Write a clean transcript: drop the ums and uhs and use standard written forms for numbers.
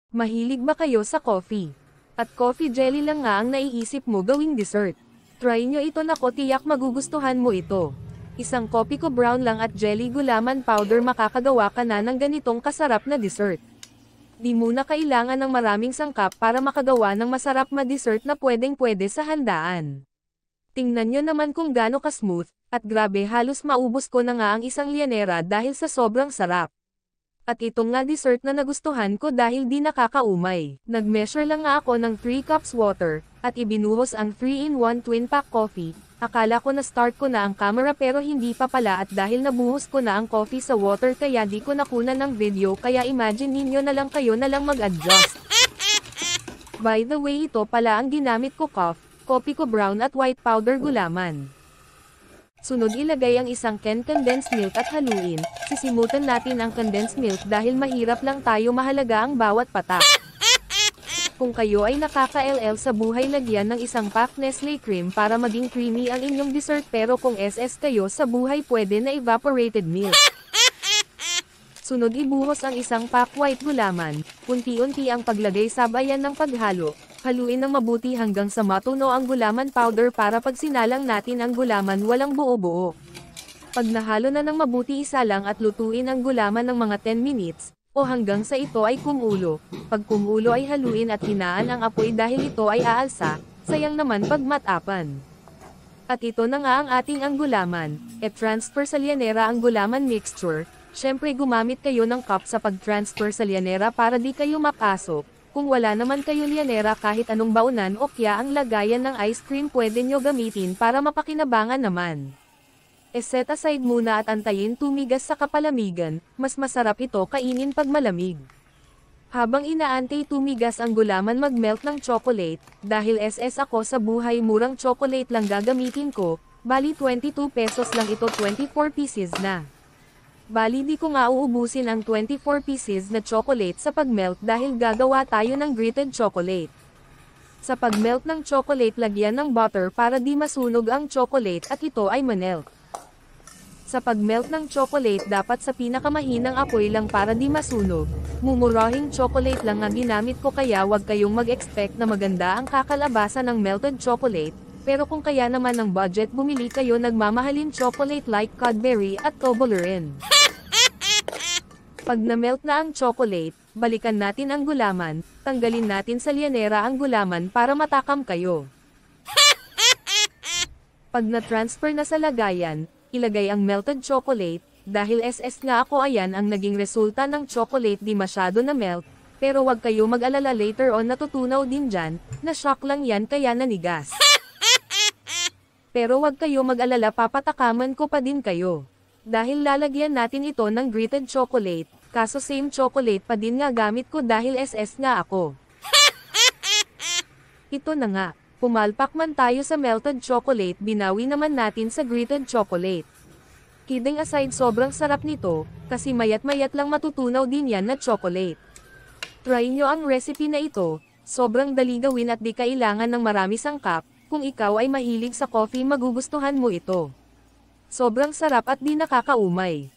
Mahilig ba kayo sa coffee? At coffee jelly lang nga ang naiisip mo gawing dessert. Try nyo ito, nako, tiyak magugustuhan mo ito. Isang coffee ko brown lang at jelly gulaman powder, makakagawa ka na ng ganitong kasarap na dessert. Di muna kailangan ng maraming sangkap para makagawa ng masarap na dessert na pwedeng-pwede sa handaan. Tingnan nyo naman kung gaano ka-smooth, at grabe, halos maubos ko na nga ang isang lianera dahil sa sobrang sarap. At ito nga dessert na nagustuhan ko dahil di nakakaumay. Nag-measure lang nga ako ng 3 cups water, at ibinuhos ang 3-in-1 twin pack coffee. Akala ko na start ko na ang camera pero hindi pa pala, at dahil nabuhos ko na ang coffee sa water kaya di ko nakunan ng video, kaya imagine ninyo na lang, kayo na lang mag-adjust. By the way, ito pala ang ginamit ko, coffee ko brown at white powder gulaman. Sunod, ilagay ang isang can condensed milk at haluin. Sisimutan natin ang condensed milk dahil mahirap lang tayo, mahalaga ang bawat patak. Kung kayo ay nakaka-LL sa buhay, lagyan ng isang pack Nestle cream para maging creamy ang inyong dessert, pero kung SS kayo sa buhay, pwede na evaporated milk. Sunod, ibuhos ang isang pack white gulaman. Unti-unti ang paglagay, sabayan ng paghalo. Haluin ng mabuti hanggang sa matunaw ang gulaman powder para pag sinalang natin ang gulaman walang buo-buo. Pag nahalo na ng mabuti, isalang at lutuin ang gulaman ng mga 10 minutes, o hanggang sa ito ay kumulo. Pag kumulo ay haluin at hinaan ang apoy dahil ito ay aalsa, sayang naman pag matapan. At ito na nga ang ating ang gulaman. E-transfer sa lianera ang gulaman mixture. Syempre gumamit kayo ng cup sa pag-transfer sa lianera para di kayo makasok. Kung wala naman kayo lianera, kahit anong baunan o kaya ang lagayan ng ice cream pwede nyo gamitin para mapakinabangan naman. E-set aside muna at antayin tumigas sa kapalamigan, mas masarap ito kainin pag malamig. Habang inaantay tumigas ang gulaman, mag-melt ng chocolate. Dahil SS ako sa buhay, murang chocolate lang gagamitin ko, bali 22 pesos lang ito, 24 pieces na. Bali di ko nga uubusin ang 24 pieces na chocolate sa pag-melt dahil gagawa tayo ng grated chocolate. Sa pag-melt ng chocolate, lagyan ng butter para di masunog ang chocolate at ito ay manelt. Sa pag-melt ng chocolate, dapat sa pinakamahinang apoy lang para di masunog. Mumurahing chocolate lang ang ginamit ko, kaya wag kayong mag-expect na maganda ang kakalabasan ng melted chocolate. Pero kung kaya naman ng budget, bumili kayo nagmamahalin chocolate like Cadbury at Toblerone. Pag na-melt na ang chocolate, balikan natin ang gulaman, tanggalin natin sa lianera ang gulaman para matakam kayo. Pag na-transfer na sa lagayan, ilagay ang melted chocolate. Dahil SS nga ako, ayan ang naging resulta ng chocolate, di masyado na melt. Pero wag kayo mag-alala, later on natutunaw din dyan, na shock lang yan kaya nanigas. Pero wag kayo mag-alala, papatakaman ko pa din kayo. Dahil lalagyan natin ito ng grated chocolate, kaso same chocolate pa din nga gamit ko dahil SS nga ako. Ito na nga, pumalpak man tayo sa melted chocolate, binawi naman natin sa grated chocolate. Kidding aside, sobrang sarap nito, kasi mayat-mayat lang matutunaw din yan na chocolate. Try nyo ang recipe na ito, sobrang dali gawin at di kailangan ng marami sangkap. Kung ikaw ay mahilig sa coffee, magugustuhan mo ito. Sobrang sarap at di nakakaumay.